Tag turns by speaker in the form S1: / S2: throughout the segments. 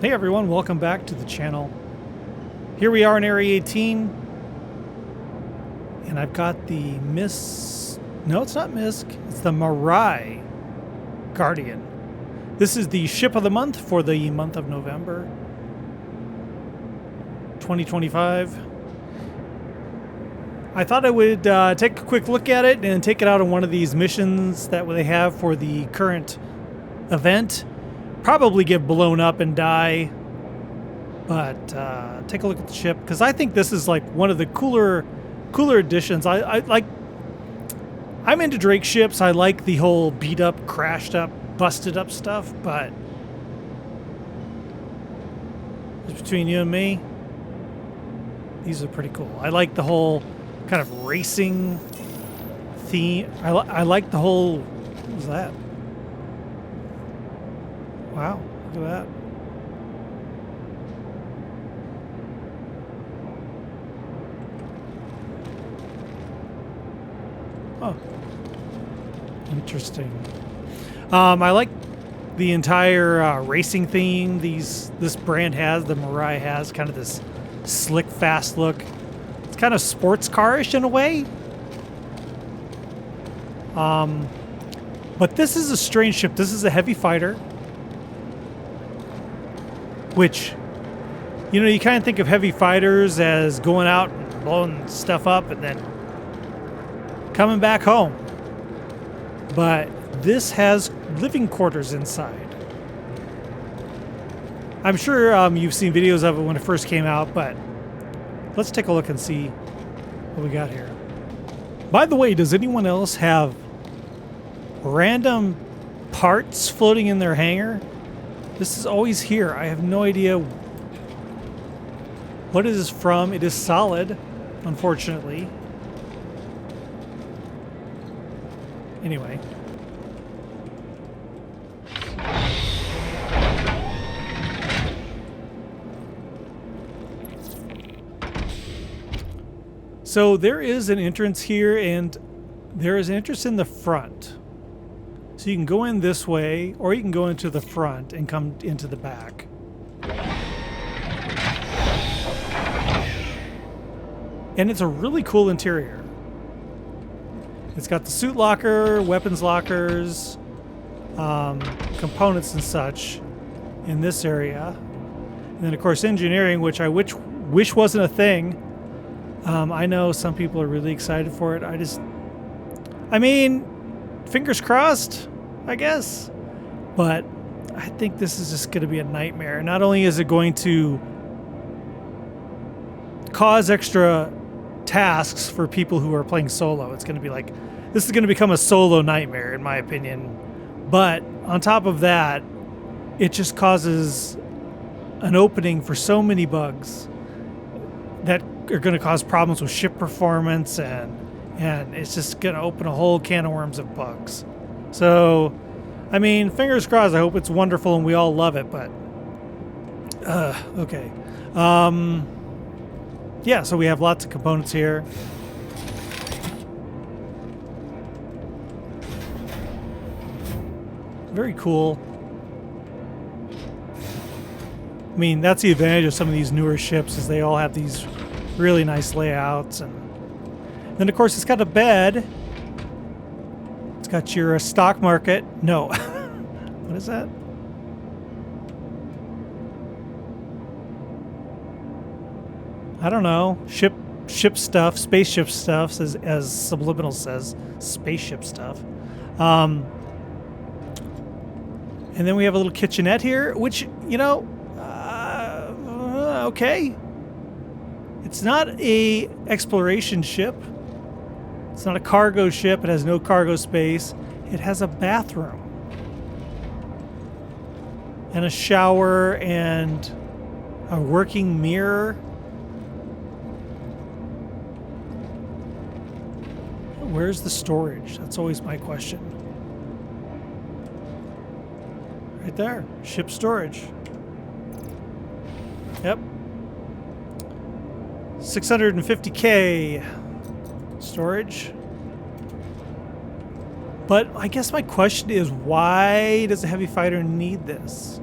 S1: Hey everyone, welcome back to the channel. Here we are in Area 18, and I've got the no, it's not Misk, it's the Marai Guardian. This is the ship of the month for the month of November 2025. I thought I would take a quick look at it and take it out on one of these missions that they have for the current event. Probably get blown up and die, but take a look at the ship, because I think this is like one of the cooler additions. I'm into Drake ships. I like the whole beat up, crashed up, busted up stuff, but just between you and me, these are pretty cool. I like the whole kind of racing theme. I like the whole, what was that? Wow, look at that. Oh, interesting. I like the entire racing theme this brand has, the Mirai has, kind of this slick, fast look. It's kind of sports car-ish in a way. But this is a strange ship. This is a heavy fighter. Which, you know, you kind of think of heavy fighters as going out and blowing stuff up and then coming back home. But this has living quarters inside. I'm sure you've seen videos of it when it first came out, but let's take a look and see what we got here. By the way, does anyone else have random parts floating in their hangar? This is always here. I have no idea what it is from. It is solid, unfortunately. Anyway. So there is an entrance here, and there is an entrance in the front. So you can go in this way, or you can go into the front and come into the back. And it's a really cool interior. It's got the suit locker, weapons lockers, components and such in this area. And then, of course, engineering, which I wish wasn't a thing. I know some people are really excited for it. I mean, fingers crossed, I guess. But I think this is just going to be a nightmare. Not only is it going to cause extra tasks for people who are playing solo, it's going to be like, this is going to become a solo nightmare, in my opinion. But on top of that, it just causes an opening for so many bugs that are going to cause problems with ship performance, and it's just going to open a whole can of worms of bugs. So, I mean, fingers crossed. I hope it's wonderful and we all love it, but okay. Yeah, so we have lots of components here. Very cool. I mean, that's the advantage of some of these newer ships, is they all have these really nice layouts. And then, of course, it's got a bed. It's got your stock market. No. What is that? I don't know. Ship stuff, spaceship stuff, as Subliminal says. Spaceship stuff. And then we have a little kitchenette here, which, you know, okay. It's not a exploration ship. It's not a cargo ship. It has no cargo space. It has a bathroom and a shower and a working mirror. Where's the storage? That's always my question. Right there. Ship storage. Yep. 650K storage. But I guess my question is, why does a heavy fighter need this?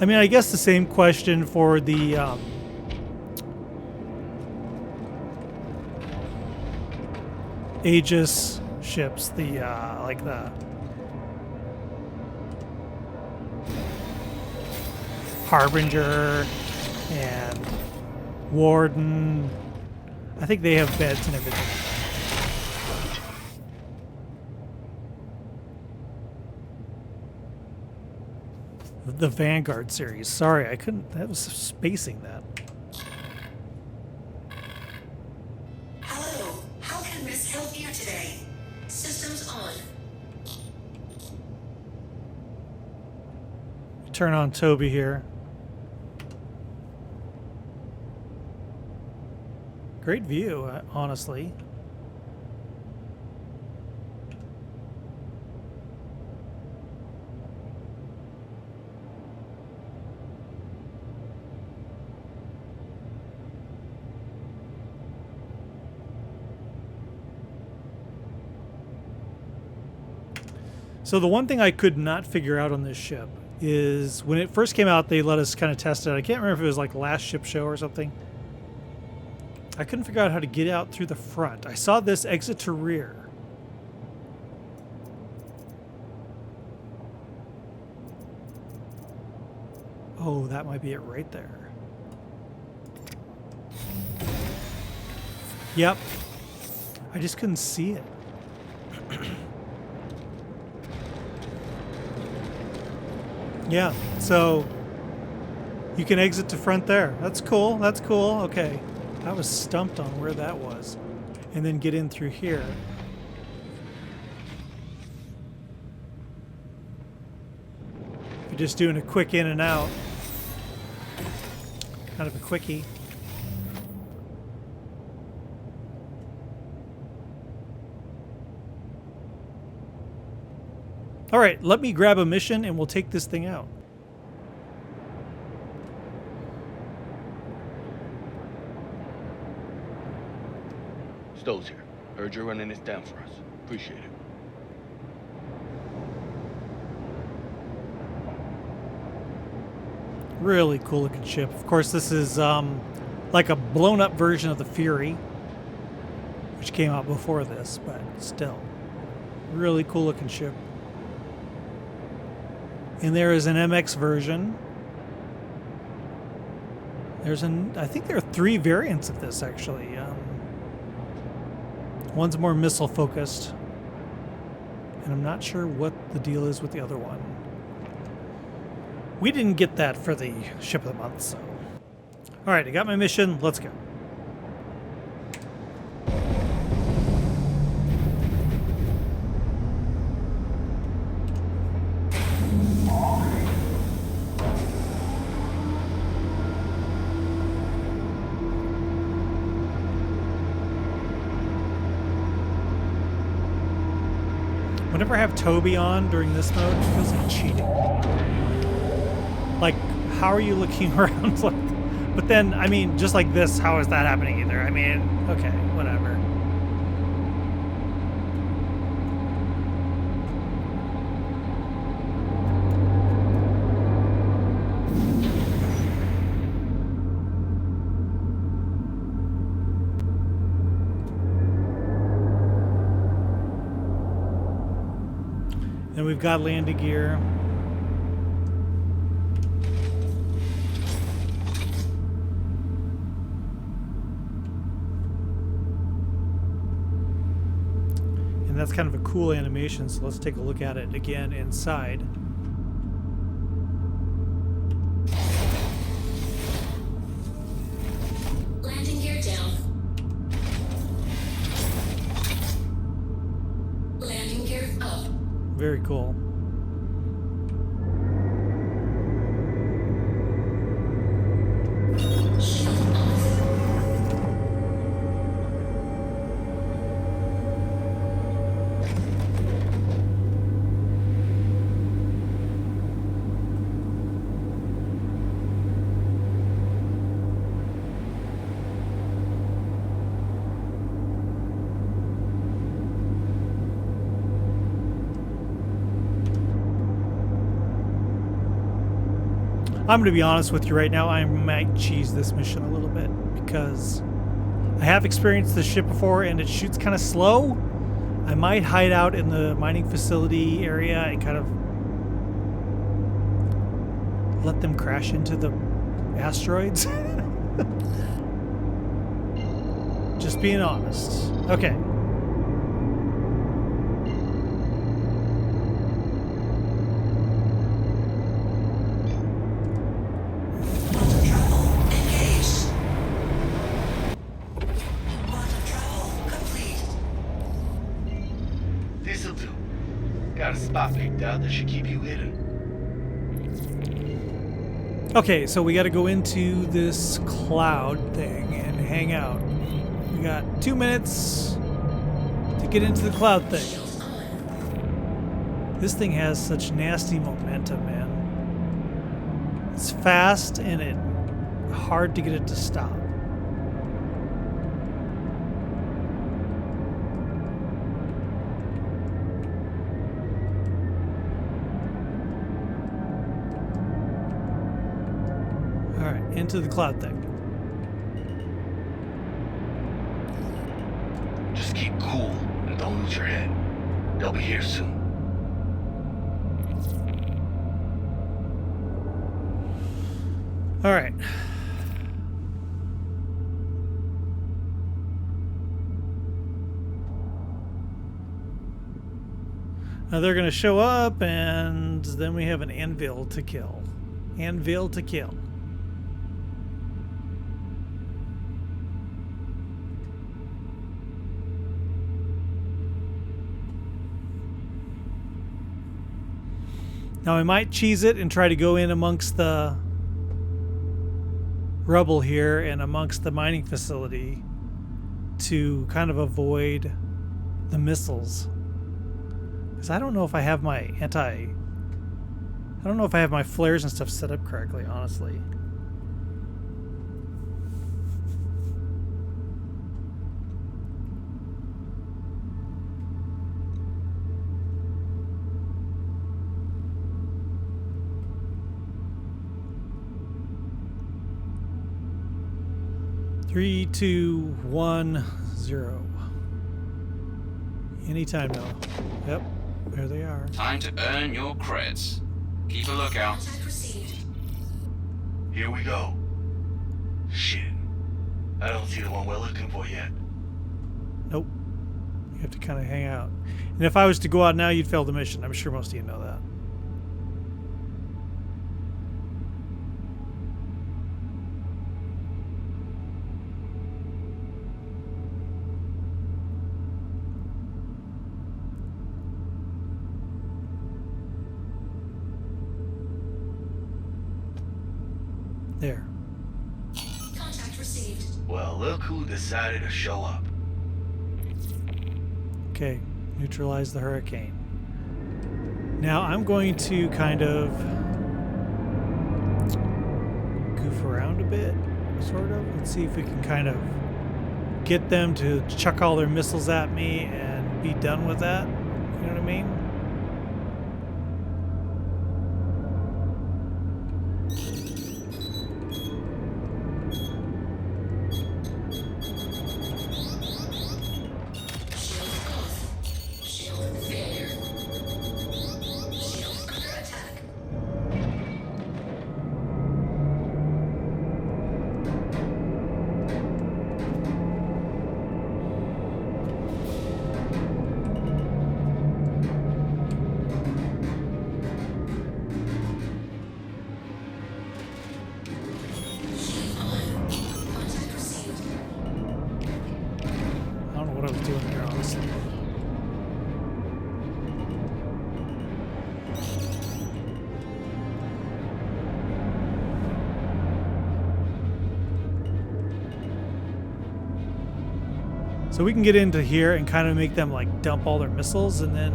S1: I mean, I guess the same question for the Aegis ships, the like the Harbinger and Warden. I think they have beds and everything. The Vanguard series. Sorry, I couldn't. That was spacing that.
S2: Hello. How can Miss help you today? Systems on.
S1: Turn on Toby here. Great view, honestly. So the one thing I could not figure out on this ship is when it first came out, they let us kind of test it. I can't remember if it was like last ship show or something. I couldn't figure out how to get out through the front. I saw this exit to rear. Oh, that might be it right there. Yep. I just couldn't see it. Yeah, so you can exit to front there. That's cool. That's cool. Okay. I was stumped on where that was. And then get in through here. You're just doing a quick in and out. Kind of a quickie. All right, let me grab a mission and we'll take this thing out.
S3: Stowe's here. Heard you're running this down for us. Appreciate it.
S1: Really cool looking ship. Of course, this is like a blown up version of the Fury, which came out before this, but still. Really cool looking ship. And there is an MX version. There's I think there are 3 variants of this actually. One's more missile focused, and I'm not sure what the deal is with the other one. We didn't get that for the ship of the month, so. All right, I got my mission. Let's go. Whenever I have Toby on during this mode, it feels like cheating. Like, how are you looking around? But then, I mean, just like this, how is that happening either? I mean, okay, whatever. And we've got landing gear. And that's kind of a cool animation, so let's take a look at it again inside.
S2: Landing gear down. Landing gear up.
S1: Very cool.
S2: Shield off.
S1: I'm going to be honest with you right now. I might cheese this mission a little bit because I have experienced this ship before and it shoots kind of slow. I might hide out in the mining facility area and kind of let them crash into the asteroids. Just being honest. Okay.
S3: Got a spot picked out that should keep you hidden.
S1: Okay, so we got to go into this cloud thing and hang out. We got 2 minutes to get into the cloud thing. This thing has such nasty momentum, man. It's fast and it's hard to get it to stop. Into the cloud thing.
S3: Just keep cool and don't lose your head. They'll be here soon.
S1: All right. Now they're going to show up and then we have an anvil to kill. Anvil to kill. Now I might cheese it and try to go in amongst the rubble here and amongst the mining facility to kind of avoid the missiles. Because I don't know if I have my I don't know if I have my flares and stuff set up correctly, honestly. Three, 2, 1, 0. Anytime now. Yep, there they are.
S4: Time to earn your credits. Keep a lookout.
S2: Contact received.
S3: Here we go. Shit. I don't see the one we're looking for yet.
S1: Nope. You have to kind of hang out. And if I was to go out now, you'd fail the mission. I'm sure most of you know that. There.
S2: Contact received.
S3: Well, look who decided to show up.
S1: Okay, neutralize the hurricane. Now I'm going to kind of goof around a bit, sort of. Let's see if we can kind of get them to chuck all their missiles at me and be done with that. You know what I mean? So we can get into here and kind of make them like dump all their missiles, and then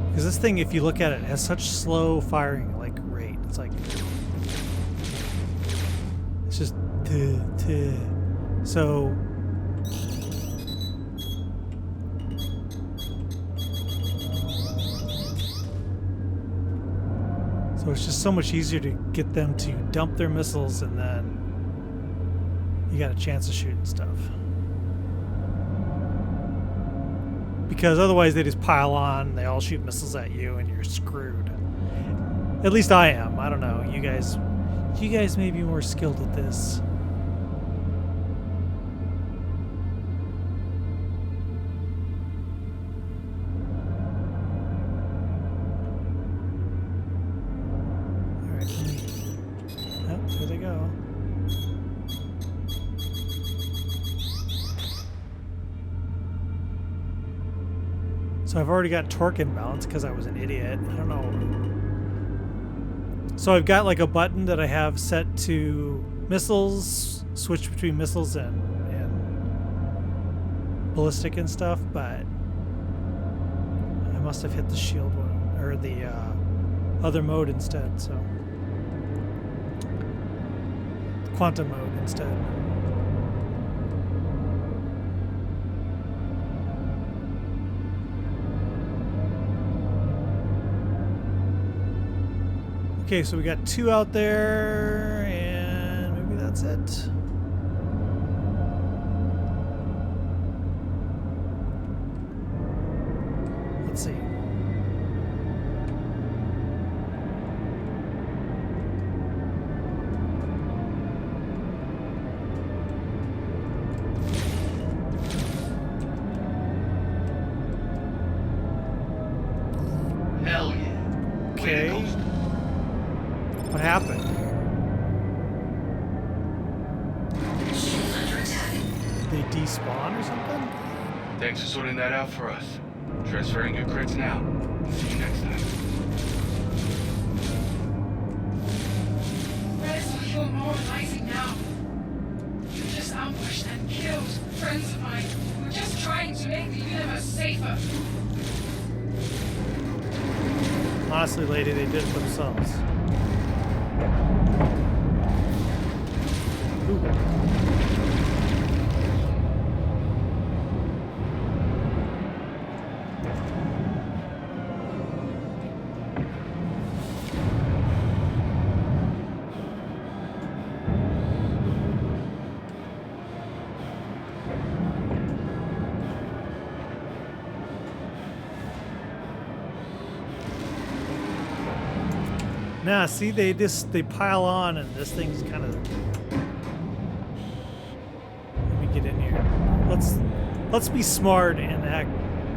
S1: because this thing, if you look at it, has such slow firing like rate. It's like it's just so So it's just so much easier to get them to dump their missiles, and then you got a chance of shooting stuff. Because otherwise they just pile on, they all shoot missiles at you, and you're screwed. At least I am. I don't know. You guys may be more skilled at this. Here they go. So I've already got torque imbalance because I was an idiot. I don't know. So I've got like a button that I have set to missiles, switch between missiles and ballistic and stuff, but I must have hit the shield one, or the other mode instead, so. Quantum mode instead. Okay, so we got 2 out there, and maybe that's it. Let's see.
S3: Hell yeah.
S1: Okay. What happened?
S2: Shield under attack.
S1: They despawn or something?
S3: Thanks for sorting that out for us. Transferring your crits now. See you next time.
S5: Rez, you're moralizing now. You just ambushed and killed friends of mine who were just trying to make the universe safer.
S1: Honestly, lady, they did it themselves. Ooh. Nah, see, they pile on, and this thing's kind of. Let me get in here. Let's be smart and act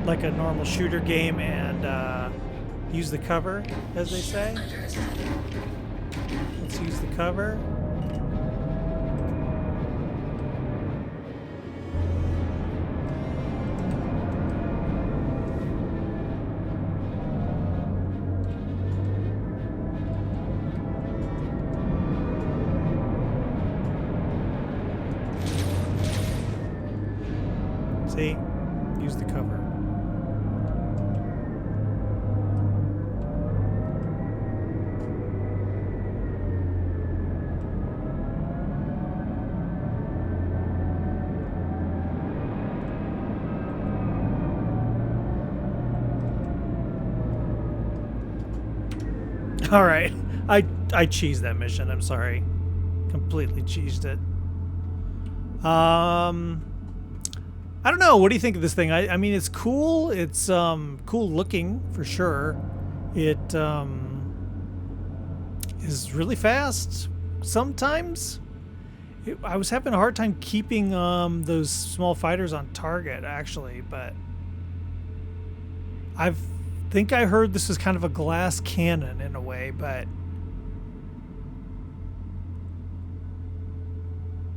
S1: like a normal shooter game and use the cover, as they say.
S2: Under attack.
S1: Let's use the cover. See? Use the cover. All right. I cheesed that mission. I'm sorry. Completely cheesed it. I don't know. What do you think of this thing? I mean, it's cool. It's cool looking for sure. It is really fast sometimes. I was having a hard time keeping those small fighters on target actually, but I think I heard this is kind of a glass cannon in a way, but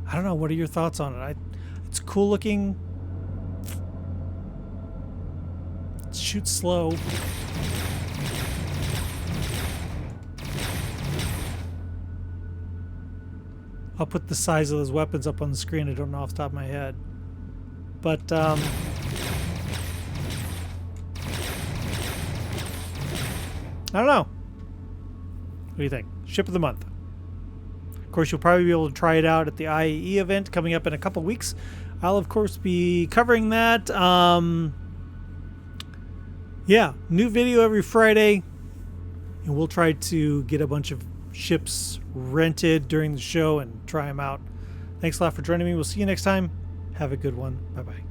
S1: I don't know. What are your thoughts on it? It's cool looking. Shoot slow. I'll put the size of those weapons up on the screen. I don't know off the top of my head. But, I don't know. What do you think? Ship of the month. Of course, you'll probably be able to try it out at the IAE event coming up in a couple weeks. I'll, of course, be covering that. Yeah, new video every Friday. and we'll try to get a bunch of ships rented during the show and try them out. Thanks a lot for joining me. We'll see you next time. Have a good one. Bye-bye.